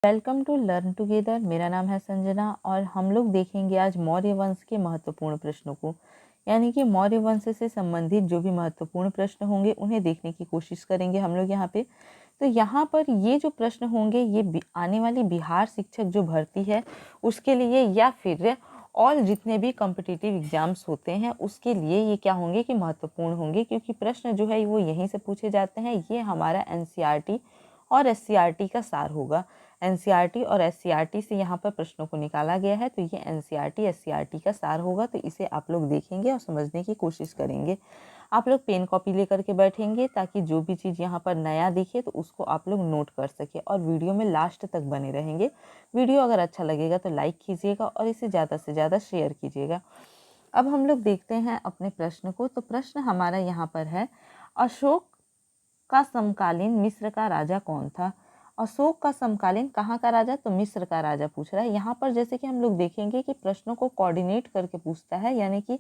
Welcome to learn together. मेरा नाम है संजना और हम लोग देखेंगे आज मौर्य वंश के महत्वपूर्ण प्रश्नों को, यानी कि मौर्य वंश से संबंधित जो भी महत्वपूर्ण प्रश्न होंगे उन्हें देखने की कोशिश करेंगे हम लोग यहाँ पे। तो यहाँ पर ये जो प्रश्न होंगे ये आने वाली बिहार शिक्षक जो भर्ती है उसके लिए या फिर और जितने भी कॉम्पिटिटिव एग्जाम्स होते हैं उसके लिए ये क्या होंगे कि महत्वपूर्ण होंगे, क्योंकि प्रश्न जो है वो यहीं से पूछे जाते हैं। ये हमारा एनसीईआरटी और एससीईआरटी का सार होगा। एनसीईआरटी और एससीईआरटी से यहाँ पर प्रश्नों को निकाला गया है, तो ये एनसीईआरटी एससीईआरटी का सार होगा। तो इसे आप लोग देखेंगे और समझने की कोशिश करेंगे। आप लोग पेन कॉपी लेकर के बैठेंगे ताकि जो भी चीज़ यहाँ पर नया दिखे तो उसको आप लोग नोट कर सके, और वीडियो में लास्ट तक बने रहेंगे। वीडियो अगर अच्छा लगेगा तो लाइक कीजिएगा और इसे ज़्यादा से ज़्यादा शेयर कीजिएगा। अब हम लोग देखते हैं अपने प्रश्न को। तो प्रश्न हमारा यहाँ पर है, अशोक का समकालीन मिस्र का राजा कौन था। अशोक का समकालीन कहाँ का राजा, तो मिस्र का राजा पूछ रहा है। यहाँ पर जैसे कि हम लोग देखेंगे कि प्रश्नों को कोऑर्डिनेट करके पूछता है, यानी कि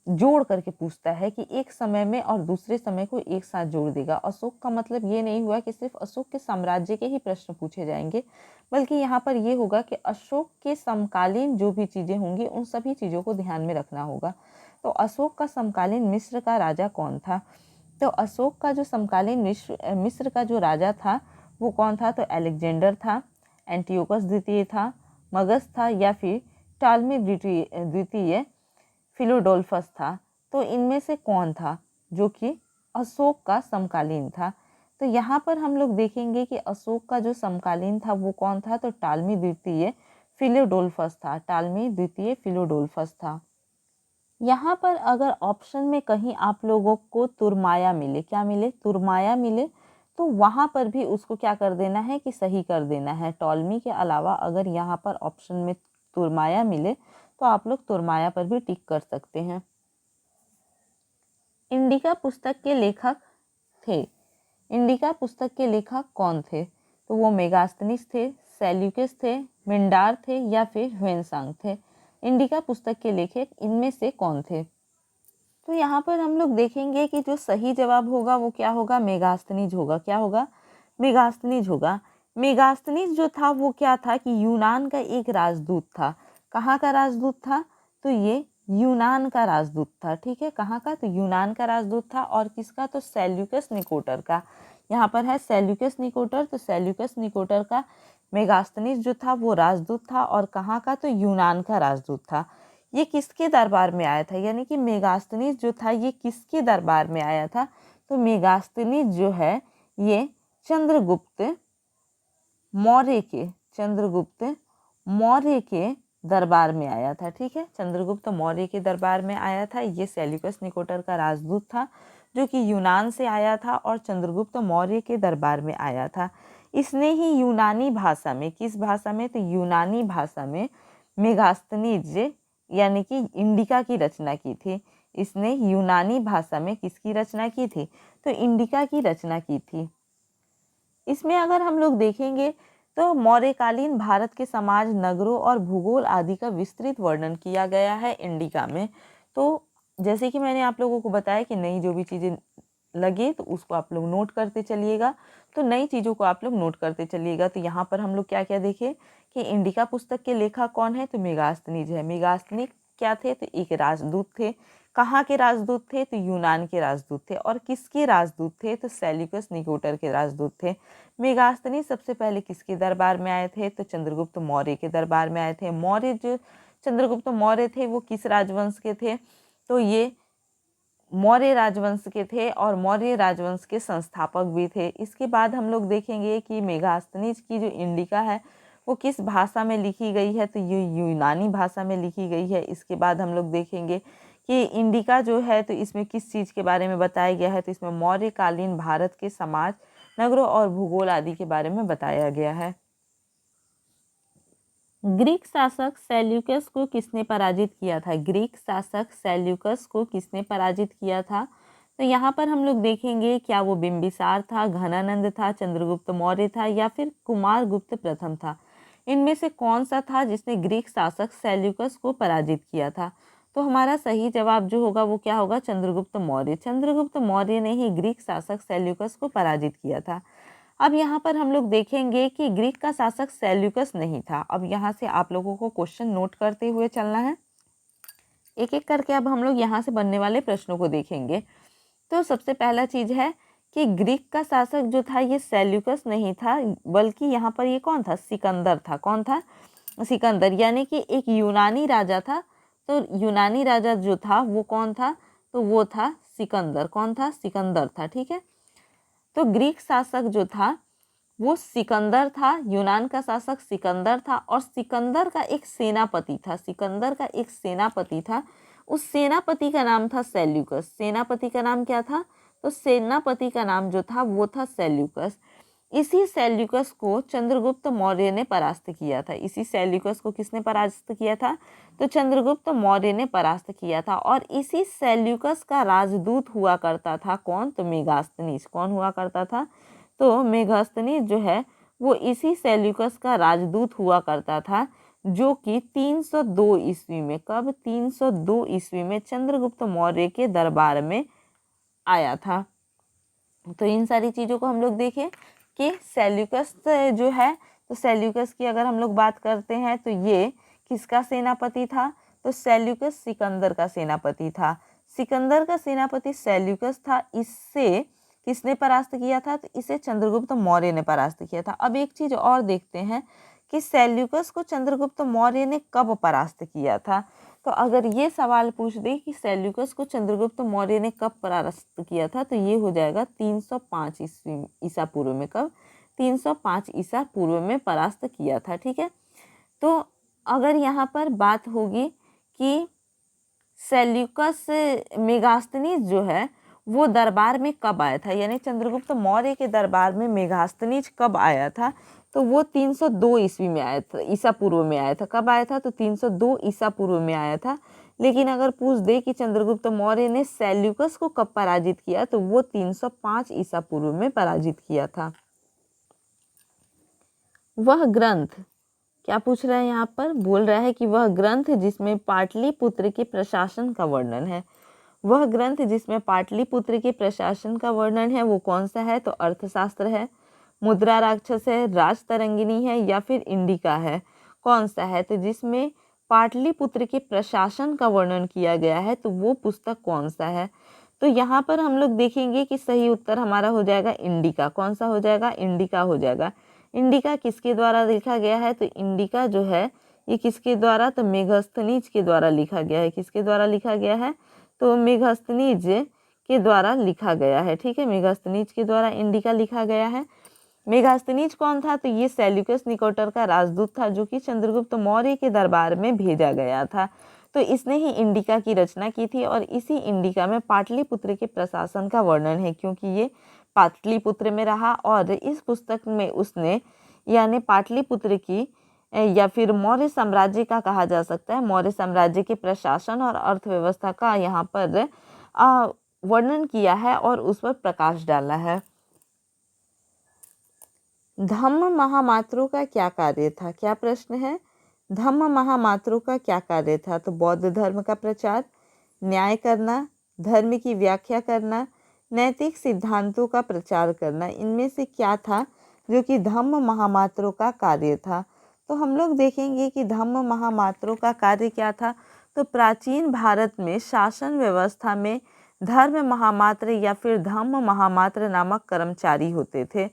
जोड़ करके पूछता है कि एक समय में और दूसरे समय को एक साथ जोड़ देगा। अशोक का मतलब ये नहीं हुआ कि सिर्फ अशोक के साम्राज्य के ही प्रश्न पूछे जाएंगे, बल्कि यहाँ पर ये होगा कि अशोक के समकालीन जो भी चीज़ें होंगी उन सभी चीज़ों को ध्यान में रखना होगा। तो अशोक का समकालीन मिस्र का राजा कौन था। तो अशोक का जो समकालीन मिस्र का जो राजा था वो कौन था, तो अलेक्जेंडर था, एंटियोकस द्वितीय था, मगध था, या फिर टालमी द्वितीय फिलोडोल्फस था। तो इनमें से कौन था जो कि अशोक का समकालीन था। तो यहाँ पर हम लोग देखेंगे कि अशोक का जो समकालीन था वो कौन था, तो टालमी द्वितीय फिलोडोल्फस था। टालमी द्वितीय फिलोडोल्फस था। यहाँ पर अगर ऑप्शन में कहीं आप लोगों को तुरमाया मिले, क्या मिले, तुरमाया मिले, तो वहाँ पर भी उसको क्या कर देना है कि सही कर देना है। टॉलमी के अलावा अगर यहाँ पर ऑप्शन में तुरमाया मिले तो आप लोग तुरमाया पर भी टिक कर सकते हैं। इंडिका पुस्तक के लेखक थे। इंडिका पुस्तक के लेखक कौन थे, तो वो मेगास्थनीज थे, सेल्यूकस थे, मिंडार थे, या फिर ह्वेनसांग थे। इंडिका पुस्तक के लेखक इनमें से कौन थे। तो यहाँ पर हम लोग देखेंगे कि जो सही जवाब होगा वो क्या होगा, मेगास्थनीज होगा। क्या होगा, मेगास्थनीज होगा। मेगास्थनीज जो था वो क्या था कि यूनान का एक राजदूत था। कहाँ का राजदूत था, तो ये यूनान का राजदूत था। ठीक है, कहाँ का, तो यूनान का राजदूत था। और किसका, तो सेल्यूकस निकोटर का। यहाँ पर है सेल्यूकस निकोटर, तो सेल्यूकस निकोटर का मेगास्थनीज जो था वो राजदूत था। और कहाँ का, तो यूनान का राजदूत था। ये किसके दरबार में आया था, यानी कि मेगास्थनीज जो था ये किसके दरबार में आया था, तो मेगास्थनीज जो है ये चंद्रगुप्त मौर्य के, चंद्रगुप्त मौर्य के दरबार में आया था। ठीक है, चंद्रगुप्त मौर्य के दरबार में आया था। ये सेल्यूकस निकोटर का राजदूत था जो कि यूनान से आया था और चंद्रगुप्त मौर्य के दरबार में आया था। इसने ही यूनानी भाषा में, किस भाषा में, तो यूनानी भाषा में मेगास्थनीज यानी कि इंडिका की रचना की थी। इसने यूनानी भाषा में किसकी रचना की थी, तो इंडिका की रचना की थी। इसमें अगर हम लोग देखेंगे तो मौर्यकालीन भारत के समाज, नगरों और भूगोल आदि का विस्तृत वर्णन किया गया है इंडिका में। तो जैसे कि मैंने आप लोगों को बताया कि नई जो भी चीज़ें लगे तो उसको आप लोग नोट करते चलिएगा। तो नई चीज़ों को आप लोग नोट करते चलिएगा। तो यहाँ पर हम लोग क्या क्या देखें कि इंडिका पुस्तक के लेखक कौन है, तो मेगास्थनीज है। मेगास्थनीज क्या थे, तो एक राजदूत थे। कहाँ के राजदूत थे, तो यूनान के राजदूत थे। और किसके राजदूत थे, तो सेल्यूकस निकोटर के राजदूत थे। मेगास्थनीज सबसे पहले किसके दरबार में आए थे, तो चंद्रगुप्त मौर्य के दरबार में आए थे। मौर्य जो चंद्रगुप्त मौर्य थे वो किस राजवंश के थे, तो ये मौर्य राजवंश के थे और मौर्य राजवंश के संस्थापक भी थे। इसके बाद हम लोग देखेंगे कि मेगास्थनीज की जो इंडिका है वो किस भाषा में लिखी गई है, तो ये यूनानी भाषा में लिखी गई है। इसके बाद हम लोग देखेंगे कि इंडिका जो है तो इसमें किस चीज़ के बारे में बताया गया है, तो इसमें मौर्यकालीन भारत के समाज, नगरों और भूगोल आदि के बारे में बताया गया है। ग्रीक शासक सेल्यूकस को किसने पराजित किया था। ग्रीक शासक सेल्यूकस को किसने पराजित किया था, तो यहाँ पर हम लोग देखेंगे क्या वो बिंबिसार था, घनानंद था, चंद्रगुप्त मौर्य था, या फिर कुमारगुप्त प्रथम था। इनमें से कौन सा था जिसने ग्रीक शासक सेल्यूकस को पराजित किया था, तो हमारा सही जवाब जो होगा वो क्या होगा, चंद्रगुप्त मौर्य। चंद्रगुप्त मौर्य ने ही ग्रीक शासक सेल्यूकस को पराजित किया था। अब यहाँ पर हम लोग देखेंगे कि ग्रीक का शासक सेल्यूकस नहीं था। अब यहाँ से आप लोगों को क्वेश्चन नोट करते हुए चलना है, एक एक करके अब हम लोग यहाँ से बनने वाले प्रश्नों को देखेंगे। तो सबसे पहला चीज है कि ग्रीक का शासक जो था ये सेल्यूकस नहीं था, बल्कि यहाँ पर ये कौन था, सिकंदर था। कौन था, सिकंदर, यानी कि एक यूनानी राजा था। तो यूनानी राजा जो था वो कौन था, तो वो था सिकंदर। कौन था, सिकंदर था। ठीक है, तो ग्रीक शासक जो था वो सिकंदर था, यूनान का शासक सिकंदर था, और सिकंदर का एक सेनापति था। सिकंदर का एक सेनापति था, उस सेनापति का नाम था सेल्यूकस। सेनापति का नाम क्या था, तो सेनापति का नाम जो था वो था सेल्यूकस। इसी सेल्यूकस को चंद्रगुप्त मौर्य ने परास्त किया था। इसी सेल्यूकस को किसने परास्त किया था, तो चंद्रगुप्त मौर्य ने परास्त किया था। और इसी सेल्यूकस का राजदूत हुआ करता था कौन, तो मेगास्थनीज। कौन हुआ करता था, तो मेगास्थनीज जो है वो इसी सेल्यूकस का राजदूत हुआ करता था, जो कि 302 ईस्वी में, कब, 302 ईस्वी में चंद्रगुप्त मौर्य के दरबार में आया था। तो इन सारी चीज़ों को हम लोग देखें कि सेल्यूकस जो है, तो सेल्यूकस की अगर हम लोग बात करते हैं तो ये किसका सेनापति था, तो सेल्यूकस सिकंदर का सेनापति था। सिकंदर का सेनापति सेल्यूकस था। इससे किसने परास्त किया था, तो इसे चंद्रगुप्त मौर्य ने परास्त किया था। अब एक चीज और देखते हैं कि सेल्यूकस को चंद्रगुप्त मौर्य ने कब परास्त किया था। तो अगर ये सवाल पूछ दे कि सेल्यूकस को चंद्रगुप्त मौर्य ने कब परास्त किया था, तो ये हो जाएगा 305 ईसा पूर्व में। कब, 305 ईसा पूर्व में परास्त किया था। ठीक है, तो अगर यहाँ पर बात होगी कि सेल्यूकस मेगास्थनीज जो है वो दरबार में कब आया था, यानी चंद्रगुप्त मौर्य के दरबार में मेगास्थनीज कब आया था, तो वो 302 ईस्वी में आया था, ईसा पूर्व में आया था। कब आया था, तो 302 ईसा पूर्व में आया था। लेकिन अगर पूछ दे कि चंद्रगुप्त मौर्य ने सेल्यूकस को कब पराजित किया, तो वो 305 ईसा पूर्व में पराजित किया था। वह ग्रंथ, क्या पूछ रहा है यहाँ पर, बोल रहा है कि वह ग्रंथ जिसमें पाटलिपुत्र के प्रशासन का वर्णन है। वह ग्रंथ जिसमें पाटलिपुत्र के प्रशासन का वर्णन है वो कौन सा है, तो अर्थशास्त्र है, मुद्रा राक्षस है, राजतरंगिणी है, या फिर इंडिका है। कौन सा है, तो जिसमें पाटलिपुत्र के प्रशासन का वर्णन किया गया है तो वो पुस्तक कौन सा है। तो यहाँ पर हम लोग देखेंगे कि सही उत्तर हमारा हो जाएगा इंडिका। कौन सा हो जाएगा, इंडिका हो जाएगा। इंडिका किसके द्वारा लिखा गया है, तो इंडिका जो है ये किसके द्वारा, तो मेगास्थनीज के द्वारा लिखा गया है। किसके द्वारा लिखा गया है, तो मेगास्थनीज के द्वारा लिखा गया है। ठीक है, मेगास्थनीज के द्वारा इंडिका लिखा गया है। मेगास्थनीज कौन था, तो ये सेल्यूकस निकोटर का राजदूत था, जो कि चंद्रगुप्त मौर्य के दरबार में भेजा गया था। तो इसने ही इंडिका की रचना की थी, और इसी इंडिका में पाटलिपुत्र के प्रशासन का वर्णन है, क्योंकि ये पाटलिपुत्र में रहा। और इस पुस्तक में उसने, यानी पाटलिपुत्र की या फिर मौर्य साम्राज्य का कहा जा सकता है, मौर्य साम्राज्य के प्रशासन और अर्थव्यवस्था का यहाँ पर वर्णन किया है और उस पर प्रकाश डाला है। धम्म महामात्रों का क्या कार्य था, क्या प्रश्न है, धम्म महामात्रों का क्या कार्य था, तो बौद्ध धर्म का प्रचार, न्याय करना, धर्म की व्याख्या करना, नैतिक सिद्धांतों का प्रचार करना। इनमें से क्या था जो कि धम्म महामात्रों का कार्य था। तो हम लोग देखेंगे कि धम्म महामात्रों का कार्य क्या था। तो प्राचीन भारत में शासन व्यवस्था में धर्म महामात्र या फिर धम्म महामात्र नामक कर्मचारी होते थे।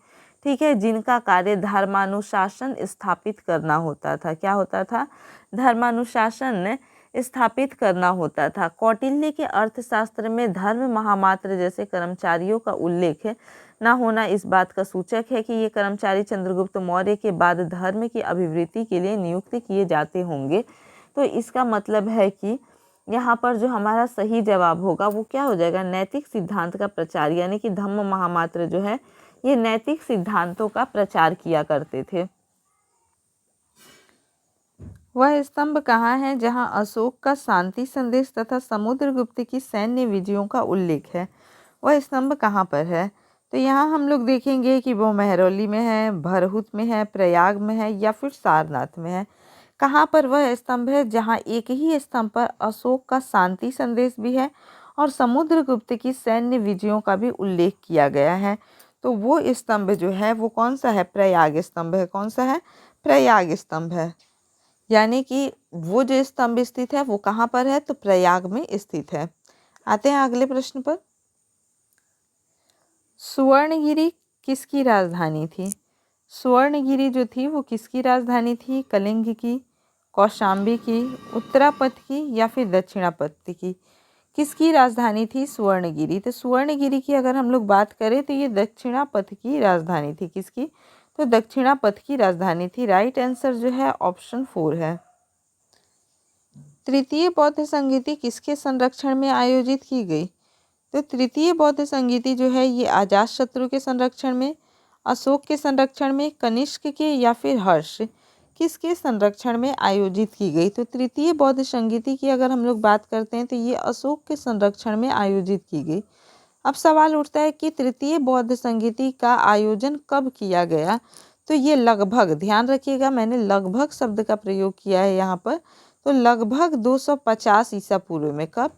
ठीक है, जिनका कार्य धर्मानुशासन स्थापित करना होता था। क्या होता था, धर्मानुशासन स्थापित करना होता था। कौटिल्य के अर्थशास्त्र में धर्म महामात्र जैसे कर्मचारियों का उल्लेख न होना इस बात का सूचक है कि ये कर्मचारी चंद्रगुप्त मौर्य के बाद धर्म की अभिवृद्धि के लिए नियुक्त किए जाते होंगे। तो इसका मतलब है कि यहाँ पर जो हमारा सही जवाब होगा वो क्या हो जाएगा, नैतिक सिद्धांत का प्रचार, यानी कि धम्म महामात्र जो है ये नैतिक सिद्धांतों का प्रचार किया करते थे। वह स्तंभ कहाँ है जहाँ अशोक का शांति संदेश तथा समुद्रगुप्त की सैन्य विजयों का उल्लेख है। वह स्तंभ कहाँ पर है, तो यहाँ हम लोग देखेंगे कि वो महरौली में है, भरहुत में है, प्रयाग में है, या फिर सारनाथ में है। कहाँ पर वह स्तंभ है जहाँ एक ही स्तंभ पर अशोक का शांति संदेश भी है और समुद्रगुप्त की सैन्य विजयों का भी उल्लेख किया गया है। तो वो स्तंभ जो है वो कौन सा है, प्रयाग स्तंभ है। कौन सा है, प्रयाग स्तंभ है। यानी कि वो जो स्तंभ स्थित है वो कहाँ पर है, तो प्रयाग में स्थित है। आते हैं अगले प्रश्न पर। सुवर्णगिरी किसकी राजधानी थी। सुवर्णगिरी जो थी वो किसकी राजधानी थी, कलिंग की, कौशाम्बी की, उत्तरापथ की या फिर दक्षिणापथ की। किसकी राजधानी थी, सुवर्णगिरी। तो सुवर्णगिरी की अगर हम लोग बात करें तो ये दक्षिणापथ की राजधानी थी। किसकी, तो दक्षिणापथ की राजधानी थी। राइट आंसर जो है ऑप्शन 4 है। तृतीय बौद्ध संगीति किसके संरक्षण में आयोजित की गई। तो तृतीय बौद्ध संगीति जो है ये अजातशत्रु के संरक्षण में, अशोक के संरक्षण में, कनिष्क के या फिर हर्ष, किसके संरक्षण में आयोजित की गई। तो तृतीय बौद्ध संगीति की अगर हम लोग बात करते हैं तो ये अशोक के संरक्षण में आयोजित की गई। अब सवाल उठता है कि तृतीय बौद्ध संगीति का आयोजन कब किया गया। तो ये लगभग, ध्यान रखिएगा मैंने लगभग शब्द का प्रयोग किया है यहाँ पर। तो लगभग 250 ईसा पूर्व में। कब,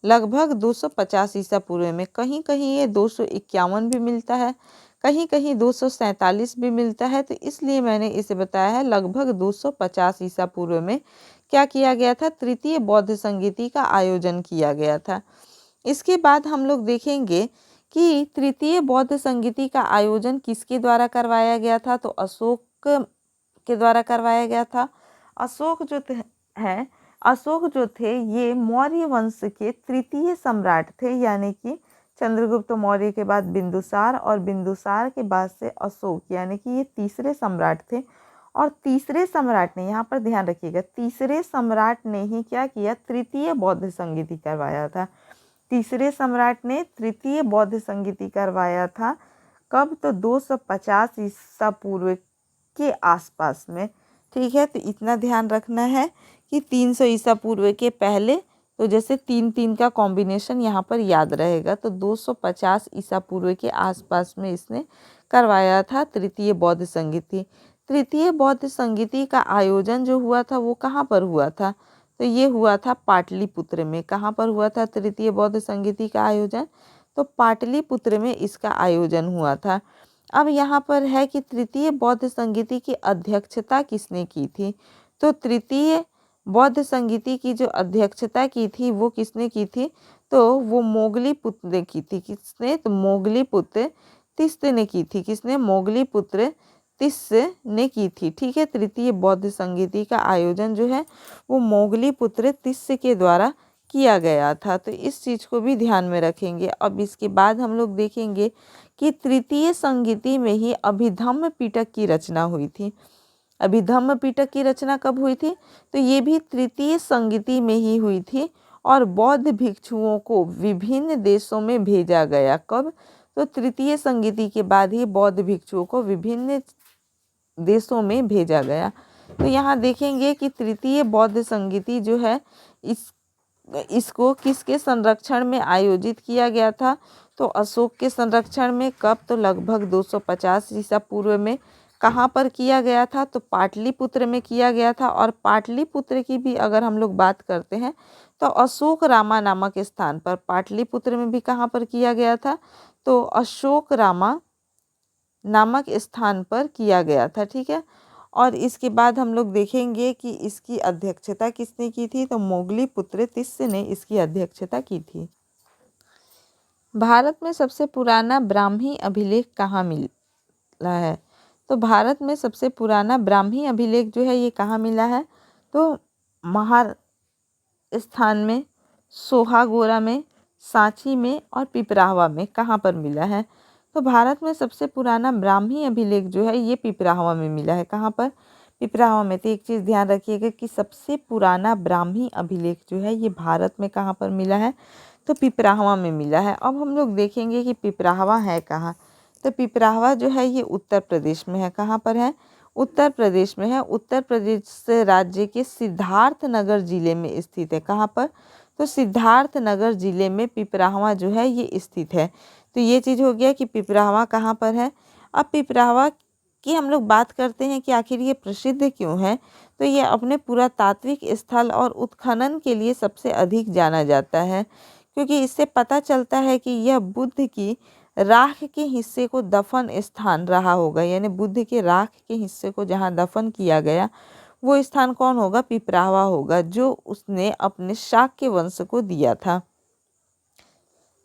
लगभग 250 ईसा पूर्व में। कहीं कहीं ये 251 भी मिलता है, कहीं कहीं 247 भी मिलता है। तो इसलिए मैंने इसे बताया है लगभग 250 ईसा पूर्व में क्या किया गया था, तृतीय बौद्ध संगीति का आयोजन किया गया था। इसके बाद हम लोग देखेंगे कि तृतीय बौद्ध संगीति का आयोजन किसके द्वारा करवाया गया था। तो अशोक के द्वारा करवाया गया था। अशोक जो है, अशोक जो थे ये मौर्य वंश के तृतीय सम्राट थे। यानी कि चंद्रगुप्त मौर्य के बाद बिंदुसार और बिंदुसार के बाद से अशोक, यानी कि ये तीसरे सम्राट थे। और तीसरे सम्राट ने, यहाँ पर ध्यान रखिएगा, तीसरे सम्राट ने ही क्या किया, तृतीय बौद्ध संगीति करवाया था। तीसरे सम्राट ने तृतीय बौद्ध संगीति करवाया था। कब, तो 250 ईसा पूर्व के आसपास में। ठीक है, तो इतना ध्यान रखना है कि 300 ईसा पूर्व के पहले, तो जैसे 3-3 का कॉम्बिनेशन यहाँ पर याद रहेगा। तो 250 ईसा पूर्व के आसपास में इसने करवाया था तृतीय बौद्ध संगीति। तृतीय बौद्ध संगीति का आयोजन जो हुआ था वो कहाँ पर हुआ था। तो ये हुआ था पाटलिपुत्र में। कहाँ पर हुआ था तृतीय बौद्ध संगीति का आयोजन, तो पाटलिपुत्र में इसका आयोजन हुआ था। अब यहाँ पर है कि तृतीय बौद्ध संगीति की अध्यक्षता किसने की थी। तो तृतीय बौद्ध संगीति की जो अध्यक्षता की थी वो किसने की थी, तो वो मोगलीपुत्र ने की थी। किसने, तो मोगलीपुत्र तिस्त ने की थी। किसने, मोगलीपुत्र तिस्त ने की थी। ठीक है, तृतीय बौद्ध संगीति का आयोजन जो है वो मोगलीपुत्र तिस्त के द्वारा किया गया था। तो इस चीज़ को भी ध्यान में रखेंगे। अब इसके बाद हम लोग देखेंगे कि तृतीय संगीति में ही अभिधम्म पिटक की रचना हुई थी। अभिधम्म पिटक की रचना कब हुई थी, तो ये भी तृतीय संगीति में ही हुई थी। और बौद्ध भिक्षुओं को विभिन्न देशों में भेजा गया। कब, तो तृतीय संगीति के बाद ही बौद्ध भिक्षुओं को विभिन्न देशों में भेजा गया। तो यहाँ देखेंगे कि तृतीय बौद्ध संगीति जो है इसको किसके संरक्षण में आयोजित किया गया था, तो अशोक के संरक्षण में। कब, तो लगभग 250 ईसा पूर्व में। कहाँ पर किया गया था, तो पाटलिपुत्र में किया गया था। और पाटलिपुत्र की भी अगर हम लोग बात करते हैं तो अशोक रामा नामक स्थान पर, पाटलिपुत्र में भी कहाँ पर किया गया था, तो अशोक रामा नामक स्थान पर किया गया था। ठीक है, और इसके बाद हम लोग देखेंगे कि इसकी अध्यक्षता किसने की थी, तो मोगलीपुत्र तिस्त ने इसकी अध्यक्षता की थी। भारत में सबसे पुराना ब्राह्मी अभिलेख कहाँ मिला है। तो भारत में सबसे पुराना ब्राह्मी अभिलेख जो है ये कहाँ मिला है, तो महास्थान में, सोहागोरा में, सांची में और पिपरावा में। कहाँ पर मिला है, तो भारत में सबसे पुराना ब्राह्मी अभिलेख जो है ये पिपरावा में मिला है। कहाँ पर, पिपरावा में। तो एक चीज़ ध्यान रखिएगा कि सबसे पुराना ब्राह्मी अभिलेख जो है ये भारत में कहाँ पर मिला है, तो पिपरावा में मिला है। अब हम लोग देखेंगे कि पिपरावा है कहाँ। तो पिपरावा जो है ये उत्तर प्रदेश में है। कहाँ पर है, उत्तर प्रदेश में है। उत्तर प्रदेश राज्य के सिद्धार्थनगर जिले में स्थित है। कहाँ पर, तो सिद्धार्थनगर जिले में पिपरावा जो है ये स्थित है। तो ये चीज़ हो गया कि पिपरावा कहाँ पर है। अब पिपरावा की हम लोग बात करते हैं कि आखिर ये प्रसिद्ध क्यों है। तो ये अपने पुरातात्विक स्थल और उत्खनन के लिए सबसे अधिक जाना जाता है, क्योंकि इससे पता चलता है कि यह बुद्ध की राख के हिस्से को दफन स्थान रहा होगा, यानी बुद्ध के राख के हिस्से को जहाँ दफन किया गया वो स्थान कौन होगा? पिपरावा होगा, जो उसने अपने शाक्य वंश को दिया था।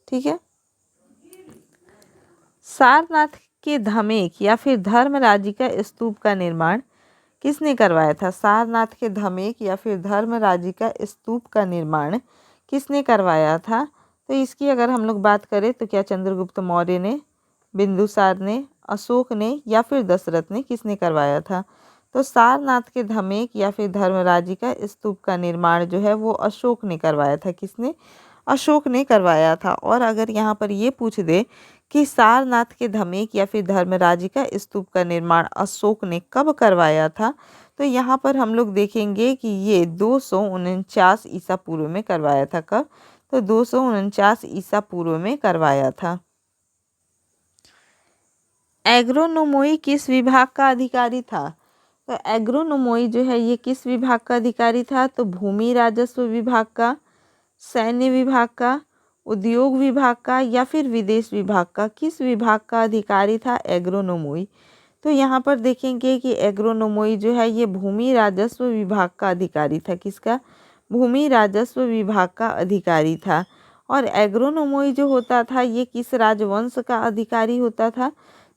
ठीक है। सारनाथ के धमेक या फिर धर्मराजी का स्तूप का निर्माण किसने करवाया था? सारनाथ के धमेक या फिर धर्मराजी का स्तूप का निर्माण किसने करवाया था? तो इसकी अगर हम लोग बात करें तो क्या चंद्रगुप्त मौर्य ने, बिंदुसार ने, अशोक ने या फिर दशरथ ने, किसने करवाया था? तो सारनाथ के धमेक या फिर धर्मराजी का स्तूप का निर्माण जो है वो अशोक ने करवाया था। किसने? अशोक ने करवाया था। और अगर यहाँ पर ये पूछ दे कि सारनाथ के धमेक या फिर धर्मराजी का स्तूप का निर्माण अशोक ने कब करवाया था, तो यहाँ पर हम लोग देखेंगे कि ये 249 ईसा पूर्व में करवाया था। कब? तो 249 ईसा पूर्व में करवाया था। एग्रोनोमोई किस विभाग का अधिकारी था? तो एग्रोनोमोई जो है ये किस विभाग का अधिकारी था? तो भूमि राजस्व विभाग का, सैन्य विभाग का, उद्योग विभाग का या फिर विदेश विभाग का? किस विभाग का अधिकारी था एग्रोनोमोई? तो यहाँ पर देखेंगे कि एग्रोनोमोई जो है ये भूमि राजस्व विभाग का अधिकारी था। किसका? भूमि राजस्व विभाग का अधिकारी था। और एग्रोनोमोई जो होता था ये किस राजवंश का अधिकारी होता था?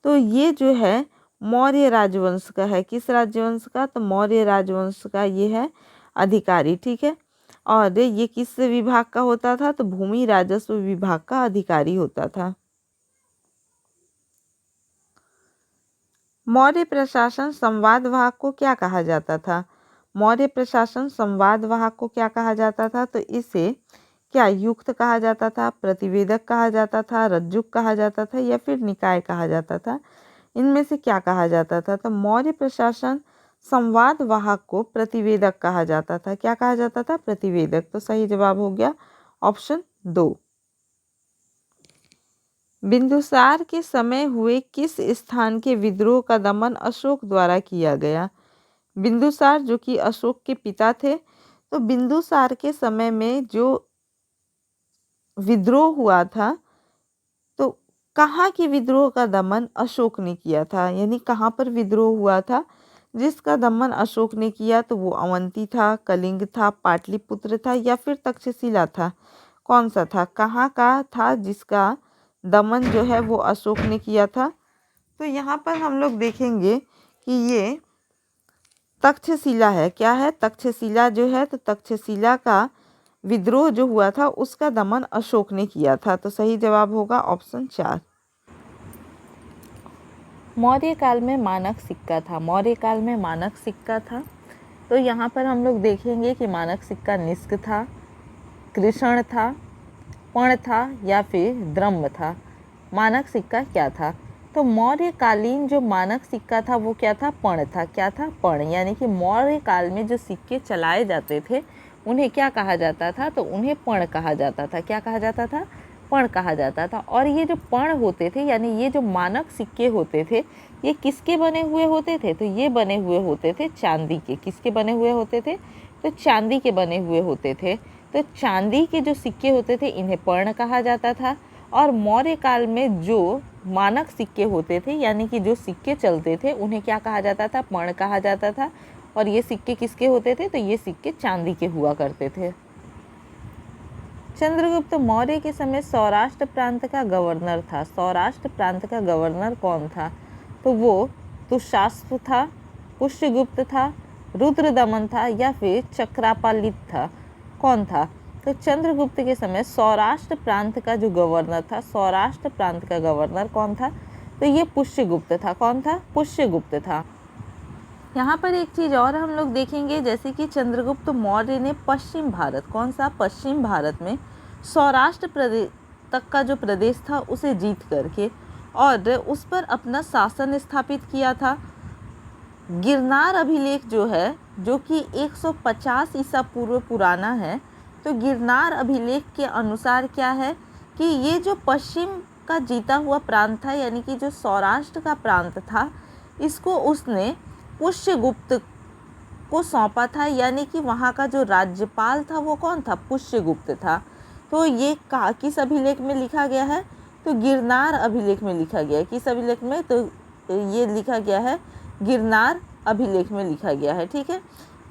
तो ये जो है मौर्य राजवंश का है। किस राजवंश का? तो मौर्य राजवंश का ये है अधिकारी। ठीक है। और ये किस विभाग का होता था? तो भूमि राजस्व विभाग का अधिकारी होता था। मौर्य प्रशासन संवादवाहक को क्या कहा जाता था? मौर्य प्रशासन संवादवाहक को क्या कहा जाता था? तो इसे क्या युक्त कहा जाता था, प्रतिवेदक कहा जाता था, रज्जुक कहा जाता था या फिर निकाय कहा जाता था? इनमें से क्या कहा जाता था? तो मौर्य प्रशासन संवादवाहक को प्रतिवेदक कहा जाता था। क्या कहा जाता था? प्रतिवेदक। तो सही जवाब हो गया ऑप्शन 2। बिंदुसार के समय हुए किस स्थान के विद्रोह का दमन अशोक द्वारा किया गया? बिंदुसार जो कि अशोक के पिता थे, तो बिंदुसार के समय में जो विद्रोह हुआ था तो कहाँ की विद्रोह का दमन अशोक ने किया था? यानी कहाँ पर विद्रोह हुआ था जिसका दमन अशोक ने किया? तो वो अवंती था, कलिंग था, पाटलिपुत्र था या फिर तक्षशिला था? कौन सा था? कहाँ का था जिसका दमन जो है वो अशोक ने किया था? तो यहाँ पर हम लोग देखेंगे कि ये तक्षशिला है। क्या है? तक्षशिला जो है, तो तक्षशिला का विद्रोह जो हुआ था उसका दमन अशोक ने किया था। तो सही जवाब होगा ऑप्शन 4। मौर्य काल में मानक सिक्का था। मौर्य काल में मानक सिक्का था। तो यहाँ पर हम लोग देखेंगे कि मानक सिक्का निष्क था, कृषण था, पण था या फिर द्रम्भ था। मानक सिक्का क्या था? तो मौर्य कालीन जो मानक सिक्का था वो क्या था? पण था। क्या था? पण। यानी कि मौर्य काल में जो सिक्के चलाए जाते थे उन्हें क्या कहा जाता था? तो उन्हें पण कहा जाता था। क्या कहा जाता था? पण कहा जाता था। और ये जो पण होते थे यानी ये जो मानक सिक्के होते थे ये किसके बने हुए होते थे? तो ये बने हुए होते थे चांदी के। किसके बने हुए होते थे? तो चांदी के बने हुए होते थे। तो चांदी के जो सिक्के होते थे इन्हें पण कहा जाता था। और मौर्य काल में जो मानक सिक्के होते थे यानी कि जो सिक्के चलते थे उन्हें क्या कहा जाता था? पण कहा जाता था। और ये सिक्के किसके होते थे? तो ये सिक्के चांदी के हुआ करते थे। चंद्रगुप्त मौर्य के समय सौराष्ट्र प्रांत का गवर्नर था। सौराष्ट्र प्रांत का गवर्नर कौन था? तो वो दुशास्व था, पुष्यगुप्त था, रुद्रदमन था या फिर चक्रापालित था? कौन था? तो चंद्रगुप्त के समय सौराष्ट्र प्रांत का जो गवर्नर था, सौराष्ट्र प्रांत का गवर्नर कौन था? तो ये पुष्यगुप्त था। कौन था? पुष्यगुप्त था। यहाँ पर एक चीज़ और हम लोग देखेंगे, जैसे कि चंद्रगुप्त मौर्य ने पश्चिम भारत, कौन सा? पश्चिम भारत में सौराष्ट्र प्रदेश तक का जो प्रदेश था उसे जीत करके और उस पर अपना शासन स्थापित किया था। गिरनार अभिलेख जो है, जो कि 150 ईसा पूर्व पुराना है, तो गिरनार अभिलेख के अनुसार क्या है कि ये जो पश्चिम का जीता हुआ प्रांत था यानी कि जो सौराष्ट्र का प्रांत था इसको उसने पुष्यगुप्त को सौंपा था। यानी कि वहाँ का जो राज्यपाल था वो कौन था? पुष्यगुप्त था। तो ये किस अभिलेख में लिखा गया है? तो गिरनार अभिलेख में लिखा गया है। किस अभिलेख में? तो ये लिखा गया है गिरनार अभिलेख में लिखा गया है। ठीक है,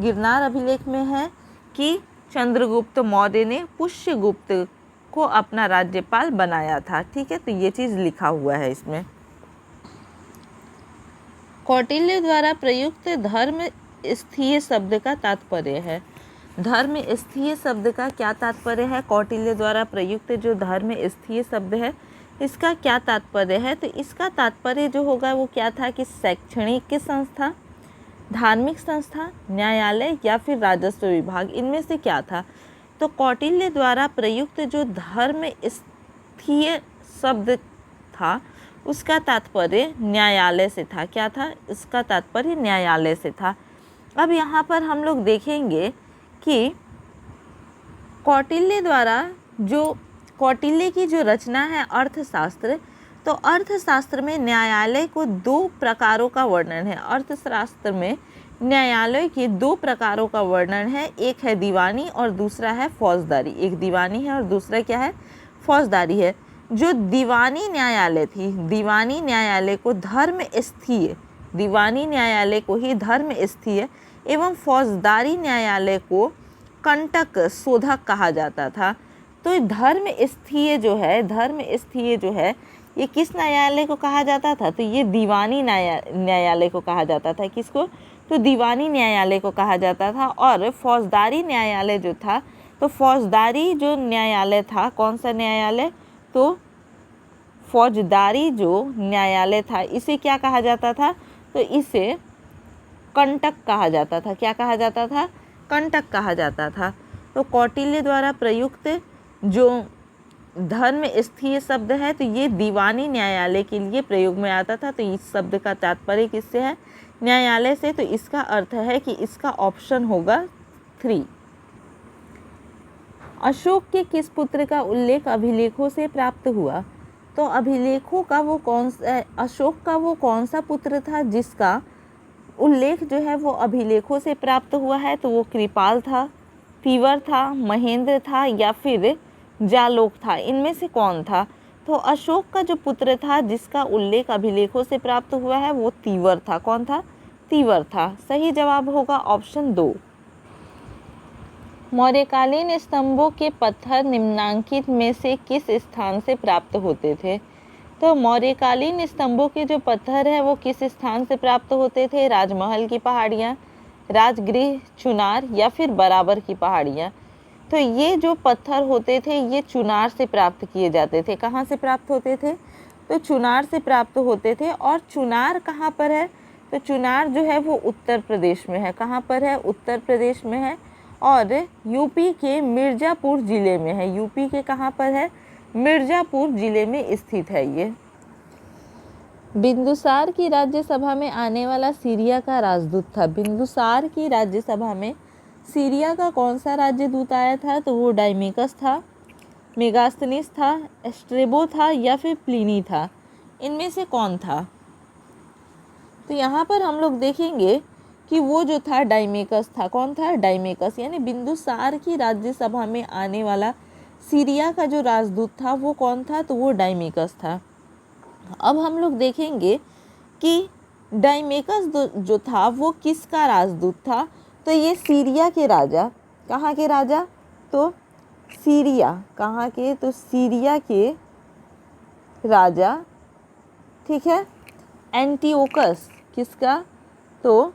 गिरनार अभिलेख में है कि चंद्रगुप्त मौर्य ने पुष्यगुप्त को अपना राज्यपाल बनाया था। ठीक है, तो ये चीज़ लिखा हुआ है इसमें। कौटिल्य द्वारा प्रयुक्त धर्म स्थीय शब्द का तात्पर्य है। धर्म स्थीय शब्द का क्या तात्पर्य है? कौटिल्य द्वारा प्रयुक्त जो धर्म स्थीय शब्द है इसका क्या तात्पर्य है? तो इसका तात्पर्य जो होगा वो क्या था कि शैक्षणिक संस्था, धार्मिक संस्था, न्यायालय या फिर राजस्व विभाग, इनमें से क्या था? तो कौटिल्य द्वारा प्रयुक्त जो धर्म स्थीय शब्द था उसका तात्पर्य न्यायालय से था। क्या था? इसका तात्पर्य न्यायालय से था। अब यहाँ पर हम लोग देखेंगे कि कौटिल्य द्वारा जो कौटिल्य की जो रचना है अर्थशास्त्र, तो अर्थशास्त्र में न्यायालय को 2 प्रकारों का वर्णन है। अर्थशास्त्र में न्यायालय के 2 प्रकारों का वर्णन है, एक है दीवानी और दूसरा है फौजदारी। एक दीवानी है और दूसरा क्या है? फौजदारी है। जो दीवानी न्यायालय थी, दीवानी न्यायालय को धर्म स्थीय, दीवानी न्यायालय को ही धर्म स्थीय एवं फौजदारी न्यायालय को कंटक शोधक कहा जाता था। तो धर्म स्थीय जो है, धर्म स्थीय जो है ये किस न्यायालय को कहा जाता था? तो ये दीवानी न्यायालय को कहा जाता था। किसको? तो दीवानी न्यायालय को कहा जाता था। और फौजदारी न्यायालय जो था, तो फौजदारी जो न्यायालय था, कौन सा न्यायालय? तो फौजदारी जो न्यायालय था इसे क्या कहा जाता था? तो इसे कंटक कहा जाता था। क्या कहा जाता था? कंटक कहा जाता था। तो कौटिल्य द्वारा प्रयुक्त जो धर्म स्थीय शब्द है तो ये दीवानी न्यायालय के लिए प्रयोग में आता था। तो इस शब्द का तात्पर्य किससे है? न्यायालय से। तो इसका अर्थ है कि इसका ऑप्शन होगा 3। अशोक के किस पुत्र का उल्लेख अभिलेखों से प्राप्त हुआ? तो अभिलेखों का वो कौन सा, अशोक का वो कौन सा पुत्र था जिसका उल्लेख जो है वो अभिलेखों से प्राप्त हुआ है? तो वो कृपाल था, तीवर था, महेंद्र था या फिर जालोक था। इनमें से कौन था? तो अशोक का जो पुत्र था जिसका उल्लेख अभिलेखों से प्राप्त हुआ है वो तीवर था। कौन था? तीवर था। सही जवाब होगा ऑप्शन 2। मौर्यकालीन स्तंभों के पत्थर निम्नांकित में से किस स्थान से प्राप्त होते थे? तो मौर्यकालीन स्तंभों के जो पत्थर है वो किस स्थान से प्राप्त होते थे? राजमहल की पहाड़ियाँ, राजगृह, चुनार या फिर बराबर की पहाड़ियाँ। तो ये जो पत्थर होते थे ये चुनार से प्राप्त किए जाते थे। कहाँ से प्राप्त होते थे? तो चुनार से प्राप्त होते थे। और चुनार कहाँ पर है? तो चुनार जो है वो उत्तर प्रदेश में है। कहाँ पर है? उत्तर प्रदेश में है और यूपी के मिर्ज़ापुर ज़िले में है। यूपी के कहाँ पर है? मिर्ज़ापुर ज़िले में स्थित है ये। बिंदुसार की राज्यसभा में आने वाला सीरिया का राजदूत था। बिंदुसार की राज्यसभा में सीरिया का कौन सा राज्यदूत आया था? तो वो डायमेकस था, मेगास्थनीस था, स्ट्रेबो था या फिर प्लिनी था। इनमें से कौन था? तो यहाँ पर हम लोग देखेंगे कि वो जो था डायमेकस था। कौन था? डायमेकस। यानी बिंदुसार की राज्यसभा में आने वाला सीरिया का जो राजदूत था वो कौन था? तो वो डायमेकस था। अब हम लोग देखेंगे कि डायमेकस जो था वो किसका राजदूत था? तो ये सीरिया के राजा, कहाँ के राजा? तो सीरिया, कहाँ के? तो सीरिया के राजा, ठीक है, एंटियोकस। किसका? तो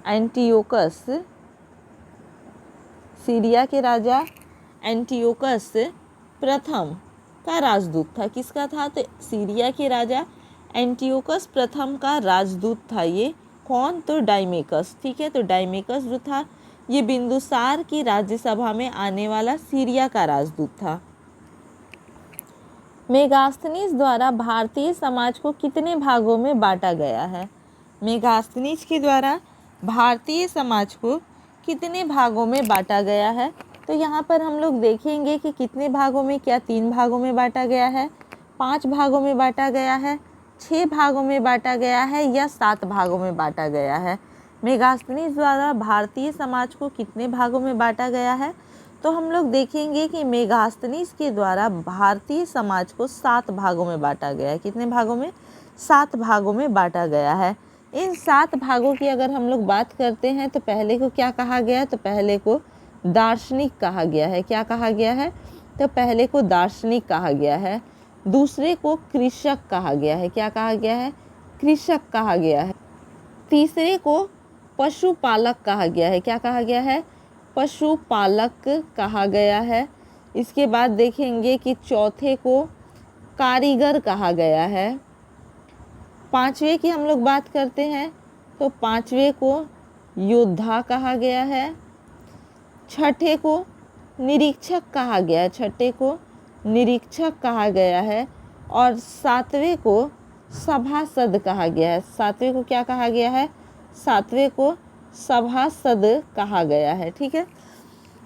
एंटियोकस, सीरिया के राजा एंटियोकस प्रथम का राजदूत था। किसका था? तो सीरिया के राजा एंटियोकस प्रथम का राजदूत था ये। कौन? तो डायमेकस। ठीक है, तो डायमेकस जो था ये बिंदुसार की राज्यसभा में आने वाला सीरिया का राजदूत था। मेगास्थनीज द्वारा भारतीय समाज को कितने भागों में बांटा गया है? मेगास्थनीज के द्वारा भारतीय समाज को कितने भागों में बांटा गया है? तो यहाँ पर हम लोग देखेंगे कि कितने भागों में, क्या 3 भागों में बांटा गया है, 5 भागों में बांटा गया है, 6 भागों में बांटा गया है या 7 भागों में बांटा गया है? मेगास्थनीज द्वारा भारतीय समाज को कितने भागों में बांटा गया है? तो हम लोग देखेंगे कि मेगास्थनीज के द्वारा भारतीय समाज को 7 भागों में बांटा गया है। कितने भागों में? 7 भागों में बांटा गया है। इन 7 भागों की अगर हम लोग बात करते हैं तो पहले को क्या कहा गया है? तो पहले को दार्शनिक कहा गया है। क्या कहा गया है? तो पहले को दार्शनिक कहा गया है। दूसरे को कृषक कहा गया है। क्या कहा गया है? कृषक कहा गया है। तीसरे को पशुपालक कहा गया है। क्या कहा गया है? पशुपालक कहा गया है। इसके बाद देखेंगे कि चौथे को कारीगर कहा गया है। पांचवे की हम लोग बात करते हैं तो पांचवे को योद्धा कहा गया है। छठे को निरीक्षक कहा गया है। छठे को निरीक्षक कहा गया है। और सातवें को सभासद कहा गया है। सातवें को क्या कहा गया है? सातवें को सभासद कहा गया है। ठीक है,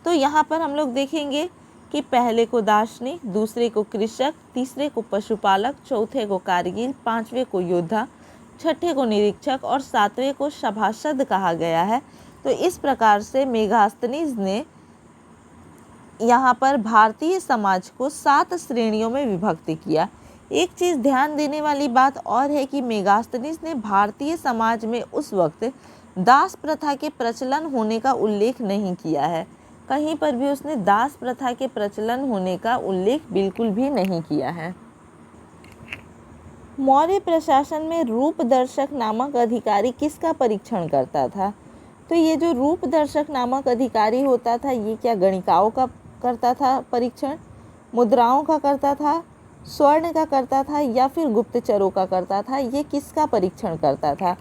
तो यहाँ पर हम लोग देखेंगे कि पहले को दार्शनिक, दूसरे को कृषक, तीसरे को पशुपालक, चौथे को कारगिल, पांचवे को योद्धा, छठे को निरीक्षक और सातवें को सभासद कहा गया है। तो इस प्रकार से मेगास्थनीज ने यहाँ पर भारतीय समाज को 7 श्रेणियों में विभक्त किया। एक चीज़ ध्यान देने वाली बात और है कि मेगास्थनीज ने भारतीय समाज में उस वक्त दास प्रथा के प्रचलन होने का उल्लेख नहीं किया है। कहीं पर भी उसने दास प्रथा के प्रचलन होने का उल्लेख बिल्कुल भी नहीं किया है। मौर्य प्रशासन में रूपदर्शक नामक अधिकारी किसका परीक्षण करता था? तो ये जो रूपदर्शक नामक अधिकारी होता था ये क्या गणिकाओं का करता था परीक्षण, मुद्राओं का करता था, स्वर्ण का करता था या फिर गुप्तचरों का करता था? ये किसका परीक्षण करता था?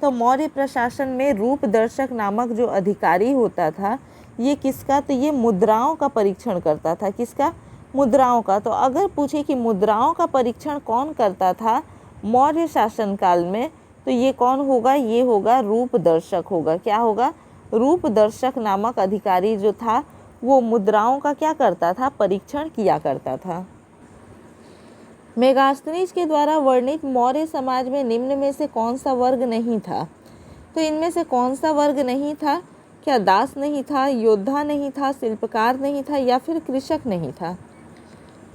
तो मौर्य प्रशासन में रूपदर्शक नामक जो अधिकारी होता था ये किसका? तो ये मुद्राओं का परीक्षण करता था। किसका? मुद्राओं का। तो अगर पूछे कि मुद्राओं का परीक्षण कौन करता था मौर्य शासनकाल में, तो ये कौन होगा? ये होगा रूपदर्शक होगा। क्या होगा? रूपदर्शक नामक अधिकारी जो था वो मुद्राओं का क्या करता था? परीक्षण किया करता था। मेगास्थनीज के द्वारा वर्णित मौर्य समाज में निम्न में से कौन सा वर्ग नहीं था? तो इनमें से कौन सा वर्ग नहीं था? क्या दास नहीं था, योद्धा नहीं था, शिल्पकार नहीं था या फिर कृषक नहीं था?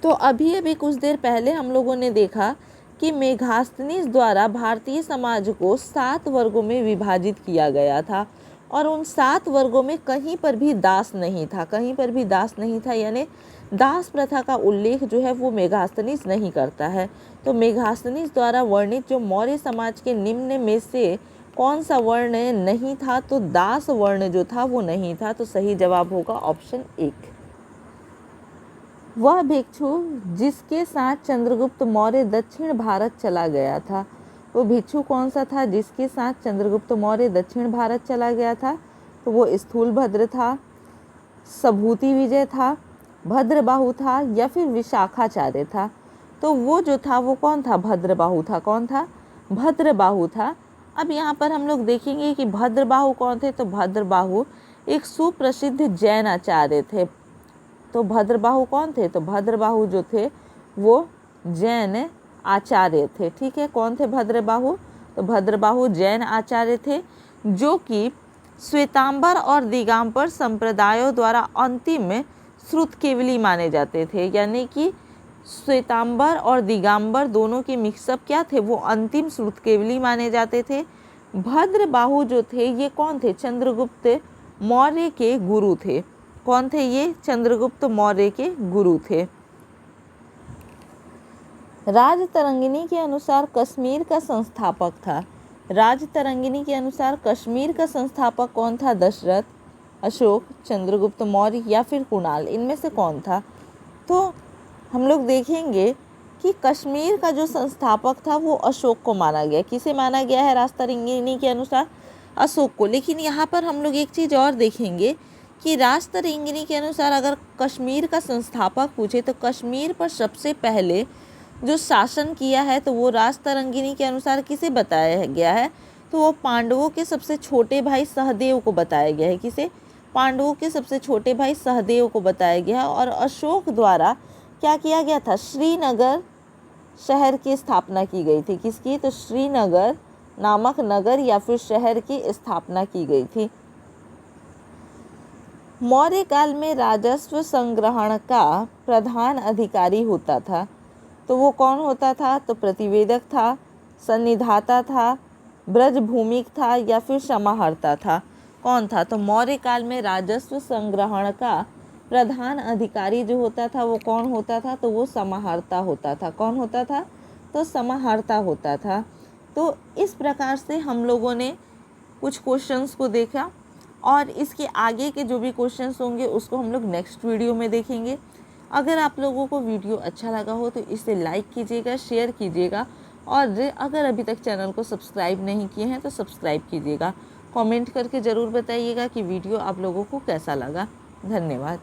तो अभी कुछ देर पहले हम लोगों ने देखा कि मेगास्थनीज द्वारा भारतीय समाज को 7 वर्गों में विभाजित किया गया था और उन 7 वर्गों में कहीं पर भी दास नहीं था। कहीं पर भी दास नहीं था, यानी दास प्रथा का उल्लेख जो है वो मेगास्थनीज नहीं करता है। तो मेगास्थनीज द्वारा वर्णित जो मौर्य समाज के निम्न में से कौन सा वर्ण नहीं था? तो दास वर्ण जो था वो नहीं था। तो सही जवाब होगा ऑप्शन 1। वह भिक्षु जिसके साथ चंद्रगुप्त मौर्य दक्षिण भारत चला गया था, वो भिक्षु कौन सा था जिसके साथ चंद्रगुप्त मौर्य दक्षिण भारत चला गया था? तो वो स्थूलभद्र था, सभूति विजय था, भद्रबाहु था या फिर विशाखाचार्य था? तो वो जो था वो कौन था? भद्रबाहु था। कौन था? भद्रबाहु था। अब यहाँ पर हम लोग देखेंगे कि भद्रबाहु कौन थे? तो भद्रबाहु एक सुप्रसिद्ध जैन आचार्य थे। तो भद्रबाहु कौन थे? तो भद्रबाहु जो थे वो जैन आचार्य थे। ठीक है, कौन थे भद्रबाहु? तो भद्रबाहु जैन आचार्य थे जो कि श्वेतांबर और दिगंबर संप्रदायों द्वारा अंतिम श्रुतकेवली माने जाते थे। यानी कि श्वेतांबर और दिगंबर दोनों के मिक्सअप क्या थे? वो अंतिम श्रुतकेवली माने जाते थे। भद्रबाहु जो थे ये कौन थे? चंद्रगुप्त मौर्य के गुरु थे। कौन थे ये? चंद्रगुप्त मौर्य के गुरु थे। राजतरंगिणी के अनुसार कश्मीर का संस्थापक था। राजतरंगिणी के अनुसार कश्मीर का संस्थापक कौन था? दशरथ, अशोक, चंद्रगुप्त मौर्य या फिर कुणाल? इनमें से कौन था? तो हम लोग देखेंगे कि कश्मीर का जो संस्थापक था वो अशोक को माना गया। किसे माना गया है राजतरंगिणी के अनुसार? अशोक को। लेकिन यहाँ पर हम लोग एक चीज़ और देखेंगे कि राजतरंगिणी के अनुसार अगर कश्मीर का संस्थापक पूछे तो कश्मीर पर सबसे पहले जो शासन किया है तो वो राजतरंगिणी के अनुसार किसे बताया गया है? तो वो पांडवों के सबसे छोटे भाई सहदेव को बताया गया है। किसे? पांडवों के सबसे छोटे भाई सहदेव को बताया गया है। और अशोक द्वारा क्या किया गया था? श्रीनगर शहर की स्थापना की गई थी। किसकी? तो श्रीनगर नामक नगर या फिर शहर की स्थापना की गई थी। मौर्य काल में राजस्व संग्रहण का प्रधान अधिकारी होता था, तो वो कौन होता था? तो प्रतिवेदक था, सन्निधाता था, ब्रजभूमिक था या फिर समाहर्ता था? कौन था? तो मौर्य काल में राजस्व संग्रहण का प्रधान अधिकारी जो होता था वो कौन होता था? तो वो समाहर्ता होता था। कौन होता था? तो समाहर्ता होता था। तो इस प्रकार से हम लोगों ने कुछ क्वेश्चंस को देखा और इसके आगे के जो भी क्वेश्चंस होंगे उसको हम लोग नेक्स्ट वीडियो में देखेंगे। अगर आप लोगों को वीडियो अच्छा लगा हो तो इसे लाइक कीजिएगा, शेयर कीजिएगा और अगर अभी तक चैनल को सब्सक्राइब नहीं किए हैं तो सब्सक्राइब कीजिएगा। कमेंट करके ज़रूर बताइएगा कि वीडियो आप लोगों को कैसा लगा। धन्यवाद।